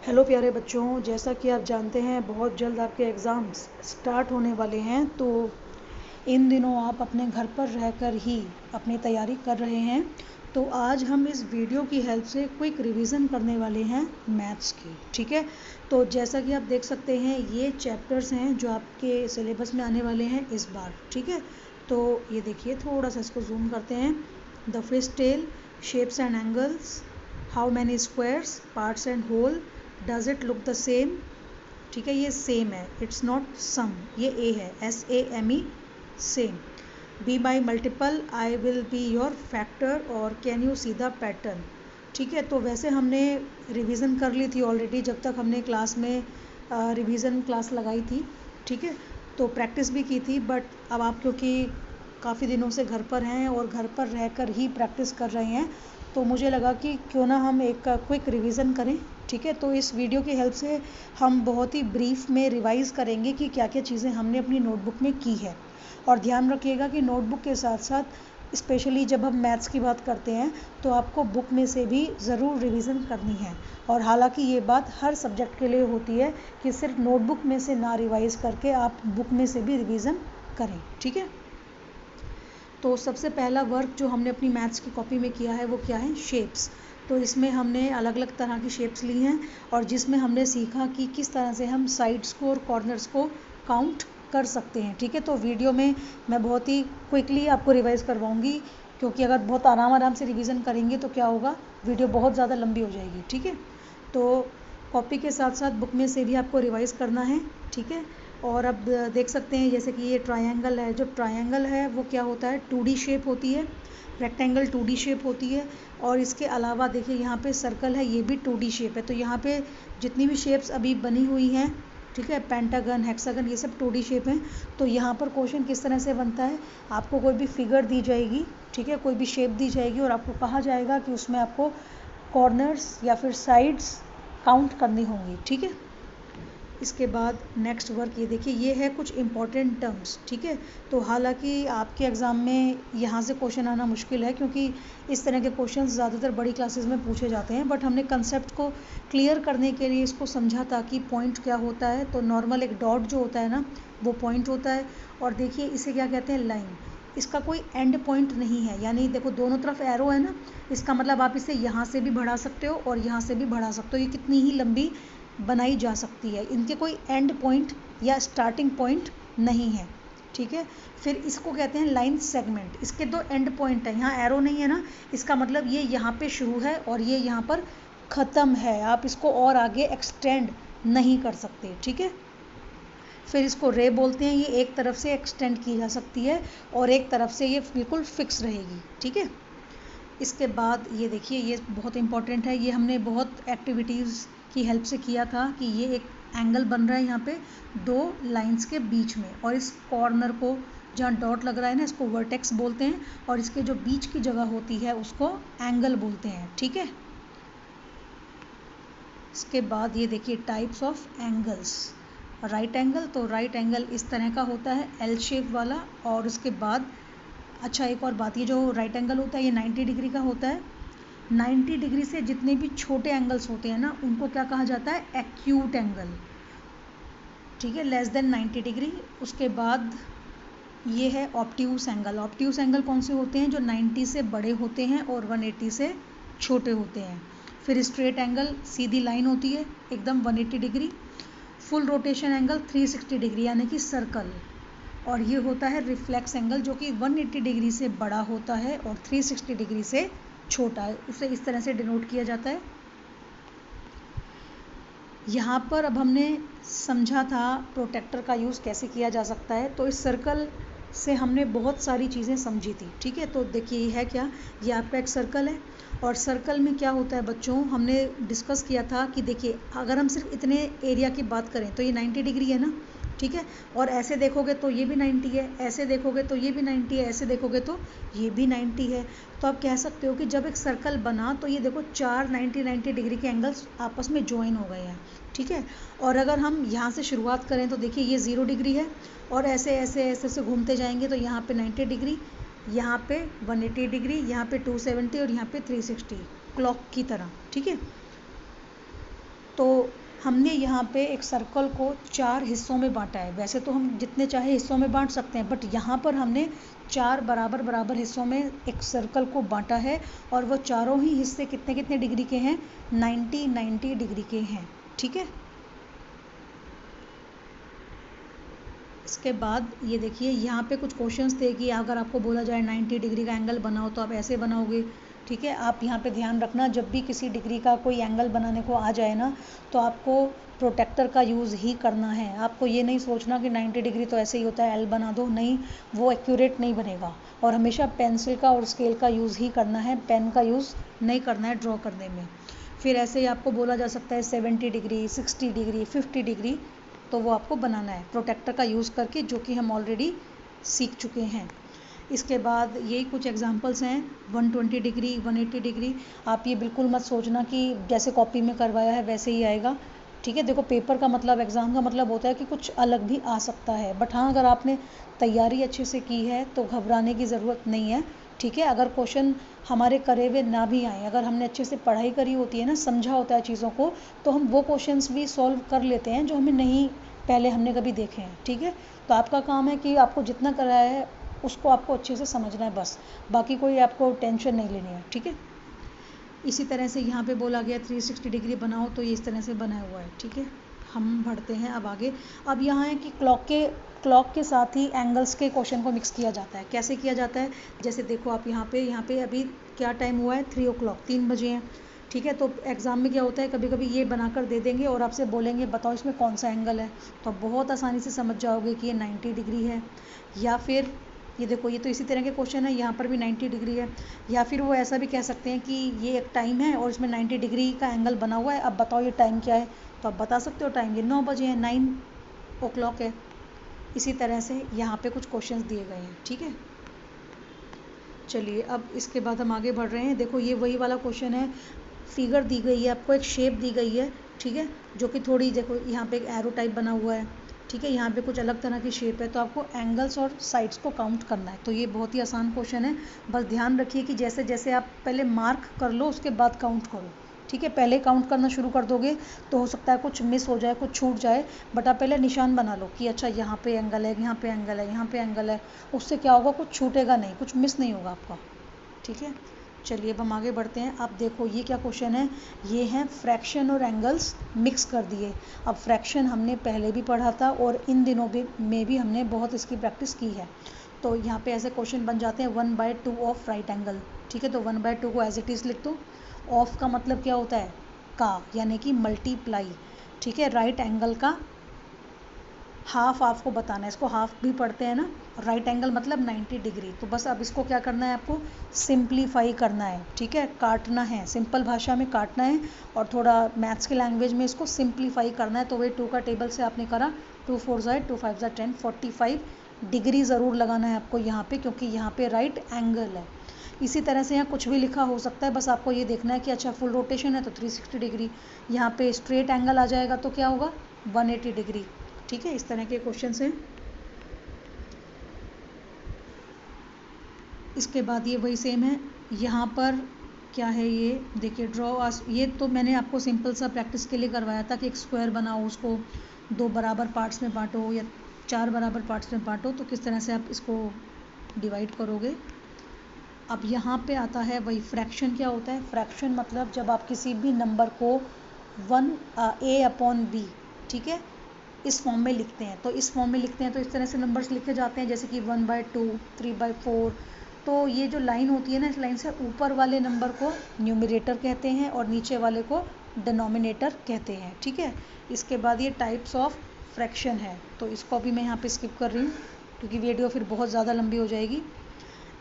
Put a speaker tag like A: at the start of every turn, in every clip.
A: Hello प्यारे बच्चों, जैसा कि आप जानते हैं बहुत जल्द आपके एग्ज़ाम्स स्टार्ट होने वाले हैं। तो इन दिनों आप अपने घर पर रहकर ही अपनी तैयारी कर रहे हैं। तो आज हम इस वीडियो की हेल्प से क्विक रिवीजन करने वाले हैं मैथ्स की। ठीक है, तो जैसा कि आप देख सकते हैं ये चैप्टर्स हैं जो आपके सिलेबस में आने वाले हैं इस बार। ठीक है, तो ये देखिए, थोड़ा सा इसको जूम करते हैं। The fish tail, shapes and angles, how many squares, parts and hole, does it look the same. ठीक है, ये सेम है, इट्स नॉट सम, ये ए है, SAME, same. B by multiple, I will be your factor, और can you see the pattern. ठीक है, तो वैसे हमने रिवीजन कर ली थी ऑलरेडी जब तक हमने क्लास में रिवीजन क्लास लगाई थी। ठीक है, तो प्रैक्टिस भी की थी, बट अब आप क्योंकि काफ़ी दिनों से घर पर हैं और घर पर रहकर ही प्रैक्टिस कर रहे हैं, तो मुझे लगा कि क्यों ना हम एक क्विक रिवीजन करें। ठीक है, तो इस वीडियो की हेल्प से हम बहुत ही ब्रीफ में रिवाइज़ करेंगे कि क्या क्या चीज़ें हमने अपनी नोटबुक में की है। और ध्यान रखिएगा कि नोटबुक के साथ साथ स्पेशली जब हम मैथ्स की बात करते हैं तो आपको बुक में से भी ज़रूर रिवीजन करनी है। और हालांकि ये बात हर सब्जेक्ट के लिए होती है कि सिर्फ नोटबुक में से ना रिवाइज़ करके आप बुक में से भी रिवीजन करें। ठीक है, तो सबसे पहला वर्क जो हमने अपनी मैथ्स की कॉपी में किया है वो क्या है, शेप्स। तो इसमें हमने अलग अलग तरह की शेप्स ली हैं और जिसमें हमने सीखा कि किस तरह से हम साइड्स को और कॉर्नर्स को काउंट कर सकते हैं। ठीक है, तो वीडियो में मैं बहुत ही क्विकली आपको रिवाइज़ करवाऊंगी, क्योंकि अगर बहुत आराम आराम से रिवीजन करेंगे तो क्या होगा, वीडियो बहुत ज़्यादा लंबी हो जाएगी। ठीक है, तो कॉपी के साथ साथ बुक में से भी आपको रिवाइज़ करना है। ठीक है, और अब देख सकते हैं जैसे कि ये ट्रायंगल है, जो ट्रायंगल है वो क्या होता है, 2D शेप होती है। रेक्टेंगल 2D शेप होती है। और इसके अलावा देखिए यहाँ पे सर्कल है, ये भी 2D शेप है। तो यहाँ पे जितनी भी शेप्स अभी बनी हुई हैं, ठीक है, पेंटागन, हेक्सागन, ये सब 2D शेप हैं। तो यहाँ पर क्वेश्चन किस तरह से बनता है, आपको कोई भी फिगर दी जाएगी, ठीक है, कोई भी शेप दी जाएगी और आपको कहा जाएगा कि उसमें आपको कॉर्नर्स या फिर साइड्स काउंट करनी होंगी। ठीक है, इसके बाद नेक्स्ट वर्क ये देखिए, ये है कुछ इंपॉर्टेंट टर्म्स। ठीक है, तो हालांकि आपके एग्ज़ाम में यहाँ से क्वेश्चन आना मुश्किल है क्योंकि इस तरह के क्वेश्चन ज़्यादातर बड़ी क्लासेस में पूछे जाते हैं, बट हमने कंसेप्ट को क्लियर करने के लिए इसको समझा था कि पॉइंट क्या होता है। तो नॉर्मल एक डॉट जो होता है ना, वो पॉइंट होता है। और देखिए इसे क्या कहते हैं, लाइन। इसका कोई एंड पॉइंट नहीं है, यानी देखो दोनों तरफ एरो है ना, इसका मतलब आप इसे यहाँ से भी बढ़ा सकते हो और यहाँ से भी बढ़ा सकते हो, ये कितनी ही लंबी बनाई जा सकती है। इनके कोई एंड पॉइंट या स्टार्टिंग पॉइंट नहीं है। ठीक है, फिर इसको कहते हैं लाइन सेगमेंट। इसके दो एंड पॉइंट है, यहाँ एरो नहीं है ना, इसका मतलब ये यहाँ पे शुरू है और ये यहाँ पर ख़त्म है, आप इसको और आगे एक्सटेंड नहीं कर सकते। ठीक है, फिर इसको रे बोलते हैं, ये एक तरफ से एक्सटेंड की जा सकती है और एक तरफ से ये बिल्कुल फिक्स रहेगी। ठीक है, इसके बाद ये देखिए, ये बहुत इंपॉर्टेंट है, ये हमने बहुत एक्टिविटीज़ की हेल्प से किया था कि ये एक एंगल बन रहा है यहाँ पे दो लाइंस के बीच में, और इस कॉर्नर को जहाँ डॉट लग रहा है ना, इसको वर्टेक्स बोलते हैं, और इसके जो बीच की जगह होती है उसको एंगल बोलते हैं। ठीक है, इसके बाद ये देखिए types of angles. Right angle, तो राइट एंगल इस तरह का होता है, एल शेप वाला। और उसके बाद अच्छा एक और बात, ये जो राइट एंगल होता है ये 90 डिग्री का होता है। 90 डिग्री से जितने भी छोटे एंगल्स होते हैं ना, उनको क्या कहा जाता है, एक्यूट एंगल। ठीक है, लेस देन 90 डिग्री। उसके बाद ये है ऑब्ट्यूस एंगल। ऑब्ट्यूस एंगल कौन से होते हैं, जो 90 से बड़े होते हैं और 180 से छोटे होते हैं। फिर स्ट्रेट एंगल, सीधी लाइन होती है एकदम 180 degree. Full rotation angle 360 degree यानी कि सर्कल। और ये होता है रिफ्लेक्स एंगल, जो कि 180 डिग्री से बड़ा होता है और 360 डिग्री से छोटा है, उसे इस तरह से डिनोट किया जाता है। यहाँ पर अब हमने समझा था प्रोटेक्टर का यूज़ कैसे किया जा सकता है। तो इस सर्कल से हमने बहुत सारी चीज़ें समझी थी। ठीक है, तो देखिए ये है क्या, ये आपका एक सर्कल है। और सर्कल में क्या होता है बच्चों, हमने डिस्कस किया था कि देखिए अगर हम सिर्फ इतने एरिया की बात करें तो ये 90 डिग्री है ना, ठीक है, और ऐसे देखोगे तो ये भी 90 है, ऐसे देखोगे तो ये भी 90 है, ऐसे देखोगे तो ये भी 90 है। तो आप कह सकते हो कि जब एक सर्कल बना तो ये देखो चार 90 डिग्री के एंगल्स आपस में ज्वाइन हो गए हैं। ठीक है, और अगर हम यहाँ से शुरुआत करें तो देखिए ये 0 डिग्री है, और ऐसे ऐसे ऐसे ऐसे घूमते जाएंगे तो यहाँ पे 90 डिग्री, यहाँ पे 180 डिग्री, यहाँ पे 270 और यहाँ पे 360, क्लॉक की तरह। ठीक है, तो हमने यहाँ पे एक सर्कल को 4 हिस्सों में बांटा है। वैसे तो हम जितने चाहे हिस्सों में बांट सकते हैं, बट यहाँ पर हमने 4 बराबर बराबर हिस्सों में एक सर्कल को बांटा है, और वो चारों ही हिस्से कितने कितने डिग्री के हैं, 90 डिग्री के हैं। ठीक है। इसके बाद ये देखिए, यहाँ पे कुछ क्वेश्चंस थे कि अगर आपको बोला जाए 90 डिग्री का एंगल बनाओ तो आप ऐसे बनाओगे। ठीक है। आप यहाँ पे ध्यान रखना, जब भी किसी डिग्री का कोई एंगल बनाने को आ जाए ना, तो आपको प्रोटेक्टर का यूज़ ही करना है। आपको ये नहीं सोचना कि 90 डिग्री तो ऐसे ही होता है, एल बना दो, नहीं, वो एक्यूरेट नहीं बनेगा। और हमेशा पेंसिल का और स्केल का यूज़ ही करना है, पेन का यूज़ नहीं करना है ड्रॉ करने में। फिर ऐसे ही आपको बोला जा सकता है 70 डिग्री, 60 डिग्री, 50 डिग्री, तो वो आपको बनाना है प्रोटेक्टर का यूज़ करके, जो कि हम ऑलरेडी सीख चुके हैं। इसके बाद यही कुछ एग्जांपल्स हैं, 120 डिग्री, 180 डिग्री। आप ये बिल्कुल मत सोचना कि जैसे कॉपी में करवाया है वैसे ही आएगा। ठीक है। देखो, पेपर का मतलब, एग्ज़ाम का मतलब होता है कि कुछ अलग भी आ सकता है, बट हाँ, अगर आपने तैयारी अच्छे से की है तो घबराने की ज़रूरत नहीं है। ठीक है। अगर क्वेश्चन हमारे करे हुए ना भी आए, अगर हमने अच्छे से पढ़ाई करी होती है ना, समझा होता है चीज़ों को, तो हम वो क्वेश्चंस भी सॉल्व कर लेते हैं जो हमें नहीं पहले हमने कभी देखे हैं। ठीक है। तो आपका काम है कि आपको जितना कराया है उसको आपको अच्छे से समझना है, बस। बाकी कोई आपको टेंशन नहीं लेनी है। ठीक है। इसी तरह से यहाँ पे बोला गया 360 डिग्री बनाओ, तो ये इस तरह से बना हुआ है। ठीक है। हम बढ़ते हैं अब आगे। अब यहाँ है कि क्लॉक के साथ ही एंगल्स के क्वेश्चन को मिक्स किया जाता है। कैसे किया जाता है, जैसे देखो आप यहाँ पे अभी क्या टाइम हुआ है, 3 o'clock, 3 बजे हैं। ठीक है। तो एग्ज़ाम में क्या होता है, कभी कभी ये बनाकर दे देंगे और आपसे बोलेंगे बताओ इसमें कौन सा एंगल है, तो आप बहुत आसानी से समझ जाओगे कि ये 90 डिग्री है। या फिर ये देखो, ये तो इसी तरह के क्वेश्चन है, यहाँ पर भी 90 डिग्री है। या फिर वो ऐसा भी कह सकते हैं कि ये एक टाइम है और इसमें 90 डिग्री का एंगल बना हुआ है, अब बताओ ये टाइम क्या है, तो आप बता सकते हो टाइम ये 9 बजे है, 9 o'clock है। इसी तरह से यहाँ पे कुछ क्वेश्चंस दिए गए हैं। ठीक है। चलिए, अब इसके बाद हम आगे बढ़ रहे हैं। देखो, ये वही वाला क्वेश्चन है, फिगर दी गई है आपको, एक शेप दी गई है। ठीक है। जो कि थोड़ी, देखो यहाँ पे एक एरो टाइप बना हुआ है। ठीक है। यहाँ पे कुछ अलग तरह की शेप है, तो आपको एंगल्स और साइड्स को काउंट करना है। तो ये बहुत ही आसान क्वेश्चन है, बस ध्यान रखिए कि जैसे जैसे आप पहले मार्क कर लो, उसके बाद काउंट करो। ठीक है। पहले काउंट करना शुरू कर दोगे तो हो सकता है कुछ मिस हो जाए, कुछ छूट जाए, बट आप पहले निशान बना लो कि अच्छा यहाँ पे एंगल है, यहाँ पे एंगल है, यहाँ पे एंगल है। उससे क्या होगा, कुछ छूटेगा नहीं, कुछ मिस नहीं होगा आपका। ठीक है। चलिए, अब हम आगे बढ़ते हैं। अब देखो, ये क्या क्वेश्चन है, ये हैं फ्रैक्शन और एंगल्स मिक्स कर दिए। अब फ्रैक्शन हमने पहले भी पढ़ा था और इन दिनों में भी हमने बहुत इसकी प्रैक्टिस की है। तो यहाँ पे ऐसे क्वेश्चन बन जाते हैं, 1/2 ऑफ राइट एंगल। ठीक है। तो 1/2 को एज इट इज़ लिख दो। ऑफ का मतलब क्या होता है, का, यानी कि मल्टीप्लाई। ठीक है। राइट एंगल का हाफ आपको बताना है, इसको हाफ भी पढ़ते हैं ना। राइट एंगल मतलब 90 डिग्री। तो बस अब इसको क्या करना है, आपको सिंप्लीफाई करना है। ठीक है। काटना है, सिंपल भाषा में काटना है, और थोड़ा मैथ्स की लैंग्वेज में इसको सिंप्लीफाई करना है। तो वही 2 का टेबल से आपने करा, 2 4 2 5 10, 45 डिग्री ज़रूर लगाना है आपको यहाँ पे, क्योंकि यहाँ पे राइट एंगल है। इसी तरह से यहाँ कुछ भी लिखा हो सकता है, बस आपको ये देखना है कि अच्छा फुल रोटेशन है तो 360 डिग्री, यहाँ पे स्ट्रेट एंगल आ जाएगा तो क्या होगा, 180 डिग्री। ठीक है। इस तरह के क्वेश्चन हैं। इसके बाद ये वही सेम है, यहाँ पर क्या है, ये देखिए ड्रॉ, ये तो मैंने आपको सिंपल सा प्रैक्टिस के लिए करवाया था कि एक स्क्वायर बनाओ, उसको 2 बराबर पार्ट्स में बांटो या 4 बराबर पार्ट्स में बांटो, तो किस तरह से आप इसको डिवाइड करोगे। अब यहाँ पे आता है वही फ्रैक्शन। क्या होता है फ्रैक्शन, मतलब जब आप किसी भी नंबर को a/b, ठीक है, इस फॉर्म में लिखते हैं, तो इस फॉर्म में लिखते हैं तो इस तरह से नंबर्स लिखे जाते हैं, जैसे कि 1/2, 3/4। तो ये जो लाइन होती है ना, इस लाइन से ऊपर वाले नंबर को न्यूमरेटर कहते हैं और नीचे वाले को डिनोमिनेटर कहते हैं। ठीक है। इसके बाद ये टाइप्स ऑफ फ्रैक्शन है, तो इसको भी मैं यहाँ पे स्किप कर रही हूँ क्योंकि वीडियो फिर बहुत ज़्यादा लंबी हो जाएगी।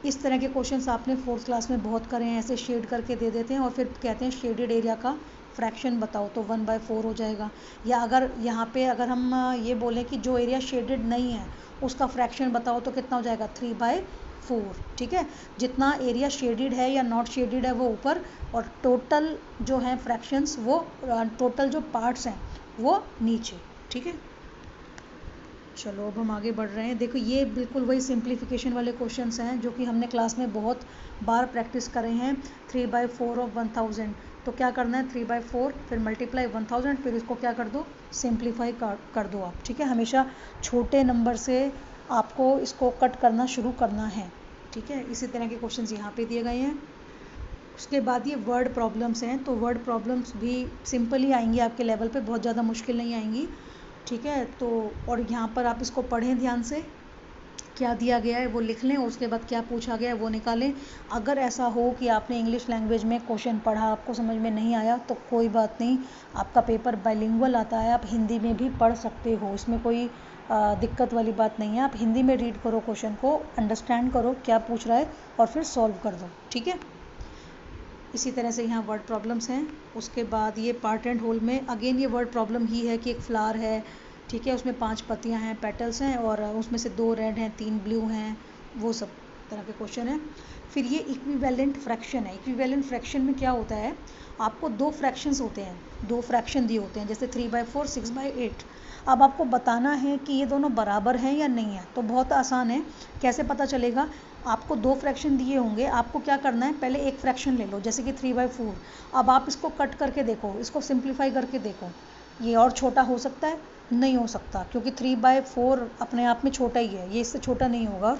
A: इस तरह के क्वेश्चंस आपने 4th क्लास में बहुत करे हैं, ऐसे शेड करके दे देते हैं और फिर कहते हैं शेडेड एरिया का फ्रैक्शन बताओ, तो 1/4 हो जाएगा। या अगर यहाँ पे अगर हम ये बोलें कि जो एरिया शेडेड नहीं है उसका फ्रैक्शन बताओ, तो कितना हो जाएगा, 3/4। ठीक है। जितना एरिया शेडेड है या नॉट शेडेड है वो ऊपर, और टोटल जो है फ्रैक्शंस वो टोटल जो पार्ट्स हैं वो नीचे। ठीक है। चलो, अब हम आगे बढ़ रहे हैं। देखो, ये बिल्कुल वही सिंप्लीफिकेशन वाले क्वेश्चंस हैं जो कि हमने क्लास में बहुत बार प्रैक्टिस करे हैं। 3/4 ऑफ 1000, तो क्या करना है, 3/4 फिर मल्टीप्लाई 1000, फिर इसको क्या कर दो, सिंप्लीफाई कर दो आप, ठीक है। हमेशा छोटे नंबर से आपको इसको कट करना शुरू करना है, ठीक है। इसी तरह के क्वेश्चंस यहाँ पे दिए गए हैं। उसके बाद ये वर्ड प्रॉब्लम्स हैं, तो वर्ड प्रॉब्लम्स भी सिंपल ही आएंगी आपके लेवल पे, बहुत ज़्यादा मुश्किल नहीं आएंगी, ठीक है। तो और यहाँ पर आप इसको पढ़ें ध्यान से, क्या दिया गया है वो लिख लें, और उसके बाद क्या पूछा गया है वो निकालें। अगर ऐसा हो कि आपने इंग्लिश लैंग्वेज में क्वेश्चन पढ़ा, आपको समझ में नहीं आया, तो कोई बात नहीं, आपका पेपर बाइलिंगुअल आता है, आप हिंदी में भी पढ़ सकते हो, इसमें कोई दिक्कत वाली बात नहीं है। आप हिंदी में रीड करो, क्वेश्चन को अंडरस्टैंड करो क्या पूछ रहा है, और फिर सॉल्व कर दो, ठीक है। इसी तरह से यहाँ वर्ड प्रॉब्लम्स हैं। उसके बाद ये पार्ट एंड होल में अगेन ये वर्ड प्रॉब्लम ही है कि एक फ्लावर है, ठीक है, उसमें 5 पत्तियाँ हैं, पेटल्स हैं, और उसमें से 2 रेड हैं, 3 ब्लू हैं, वो सब तरह के क्वेश्चन है। फिर ये इक्विवेलेंट फ्रैक्शन है। इक्विवेलेंट फ्रैक्शन में क्या होता है, आपको 2 फ्रैक्शंस होते हैं, 2 फ्रैक्शन दिए होते हैं, जैसे 3/4, 6/8। अब आपको बताना है कि ये दोनों बराबर हैं या नहीं है, तो बहुत आसान है। कैसे पता चलेगा, आपको 2 फ्रैक्शन दिए होंगे, आपको क्या करना है, पहले एक फ्रैक्शन ले लो, जैसे कि 3/4। अब आप इसको कट करके देखो, इसको सिंप्लीफाई करके देखो, ये और छोटा हो सकता है, नहीं हो सकता, क्योंकि 3/4 अपने आप में छोटा ही है, ये इससे छोटा नहीं होगा।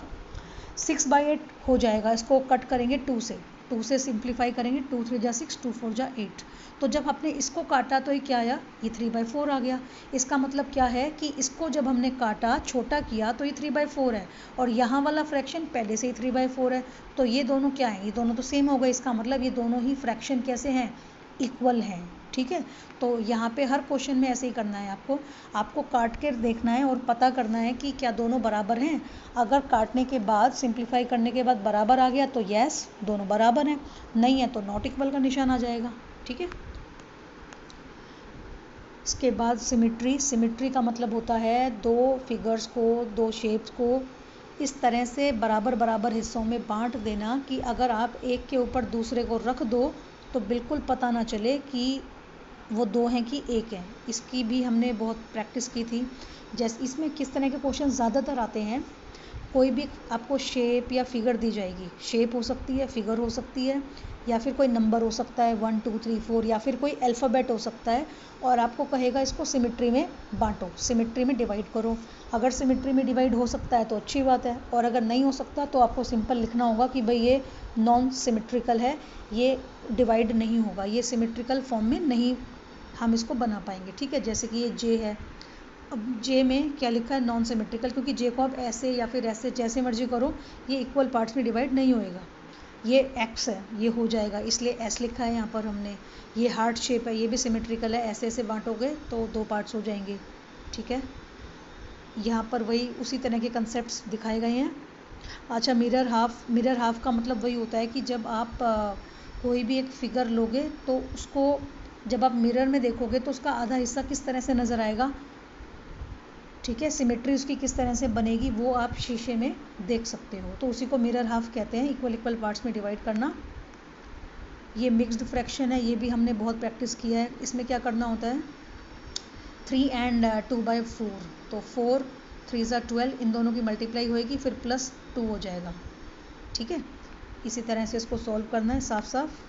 A: 6/8 हो जाएगा, इसको कट करेंगे 2 से सिंप्लीफाई करेंगे, 2 3 जा 6, 2 4 जा 8। तो जब आपने इसको काटा तो ये क्या आया, ये 3/4 आ गया। इसका मतलब क्या है कि इसको जब हमने काटा, छोटा किया, तो ये 3/4 है, और यहाँ वाला फ्रैक्शन पहले से ही 3/4 है, तो ये दोनों क्या हैं, ये दोनों तो सेम हो गए। इसका मतलब ये दोनों ही फ्रैक्शन कैसे हैं, इक्वल हैं, ठीक है। तो यहाँ पे हर क्वेश्चन में ऐसे ही करना है, आपको काट कर देखना है और पता करना है कि क्या दोनों बराबर हैं। अगर काटने के बाद, सिंप्लीफाई करने के बाद बराबर आ गया तो यस, दोनों बराबर हैं, नहीं है तो नॉट इक्वल का निशान आ जाएगा, ठीक है। इसके बाद सिमिट्री का मतलब होता है 2 फिगर्स को, 2 शेप्स को इस तरह से बराबर बराबर हिस्सों में बांट देना कि अगर आप एक के ऊपर दूसरे को रख दो तो बिल्कुल पता ना चले कि वो 2 हैं कि 1 है। इसकी भी हमने बहुत प्रैक्टिस की थी। जैसे इसमें किस तरह के क्वेश्चन ज़्यादातर आते हैं, कोई भी आपको शेप या फिगर दी जाएगी, शेप हो सकती है, फिगर हो सकती है, या फिर कोई नंबर हो सकता है 1 2 3 4, या फिर कोई अल्फ़ाबेट हो सकता है, और आपको कहेगा इसको सिमिट्री में बांटो, सिमिट्री में डिवाइड करो। अगर सिमिट्री में डिवाइड हो सकता है तो अच्छी बात है, और अगर नहीं हो सकता तो आपको सिंपल लिखना होगा कि भाई ये नॉन सिमिट्रिकल है, ये डिवाइड नहीं होगा, ये सिमिट्रिकल फॉर्म में नहीं हम इसको बना पाएंगे, ठीक है। जैसे कि ये जे है, अब जे में क्या लिखा है, नॉन सिमेट्रिकल, क्योंकि जे को आप ऐसे या फिर ऐसे जैसे मर्जी करो, ये इक्वल पार्ट्स में डिवाइड नहीं होएगा। ये एक्स है, ये हो जाएगा, इसलिए एस लिखा है यहाँ पर हमने। ये हार्ट शेप है, ये भी सिमेट्रिकल है, ऐसे ऐसे बांटोगे तो 2 पार्ट्स हो जाएंगे, ठीक है। यहाँ पर वही उसी तरह के कंसेप्ट्स दिखाए गए हैं। अच्छा, मिरर हाफ का मतलब वही होता है कि जब आप कोई भी एक फिगर लोगे तो उसको जब आप मिरर में देखोगे तो उसका आधा हिस्सा किस तरह से नज़र आएगा, ठीक है। सिमेट्री उसकी किस तरह से बनेगी वो आप शीशे में देख सकते हो, तो उसी को मिरर हाफ कहते हैं, इक्वल पार्ट्स में डिवाइड करना। ये मिक्स्ड फ्रैक्शन है, ये भी हमने बहुत प्रैक्टिस किया है। इसमें क्या करना होता है, 3 and 2/4, तो 4 3 ज़ा 12, इन दोनों की मल्टीप्लाई होएगी, फिर +2 हो जाएगा, ठीक है। इसी तरह से इसको सॉल्व करना है साफ साफ।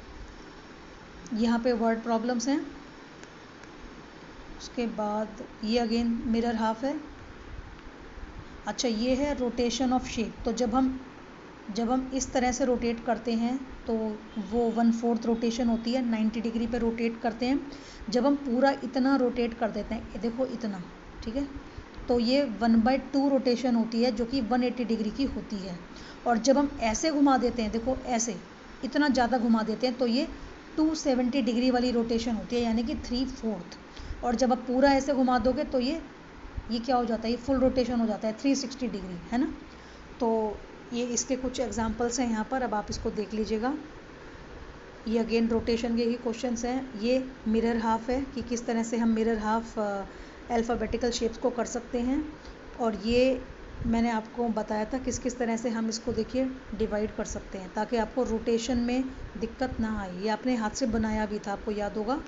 A: यहाँ पे वर्ड प्रॉब्लम्स हैं। उसके बाद ये अगेन मिरर हाफ है। अच्छा, ये है रोटेशन ऑफ शेप, तो जब हम इस तरह से रोटेट करते हैं तो वो 1/4 रोटेशन होती है, 90 डिग्री पे रोटेट करते हैं। जब हम पूरा इतना रोटेट कर देते हैं, देखो इतना, ठीक है, तो ये 1/2 रोटेशन होती है जो कि 180 डिग्री की होती है। और जब हम ऐसे घुमा देते हैं, देखो ऐसे इतना ज़्यादा घुमा देते हैं, तो ये 270 डिग्री वाली रोटेशन होती है, यानी कि 3/4। और जब आप पूरा ऐसे घुमा दोगे तो ये क्या हो जाता है, ये फुल रोटेशन हो जाता है, 360 डिग्री, है ना। तो ये इसके कुछ एग्जांपल्स हैं यहाँ पर, अब आप इसको देख लीजिएगा। ये अगेन रोटेशन के ही क्वेश्चंस हैं। ये मिरर हाफ है कि किस तरह से हम मिरर हाफ अल्फ़ाबेटिकल शेप्स को कर सकते हैं, और ये मैंने आपको बताया था किस किस तरह से हम इसको देखिए डिवाइड कर सकते हैं, ताकि आपको रोटेशन में दिक्कत ना आए। ये आपने हाथ से बनाया भी था, आपको याद होगा।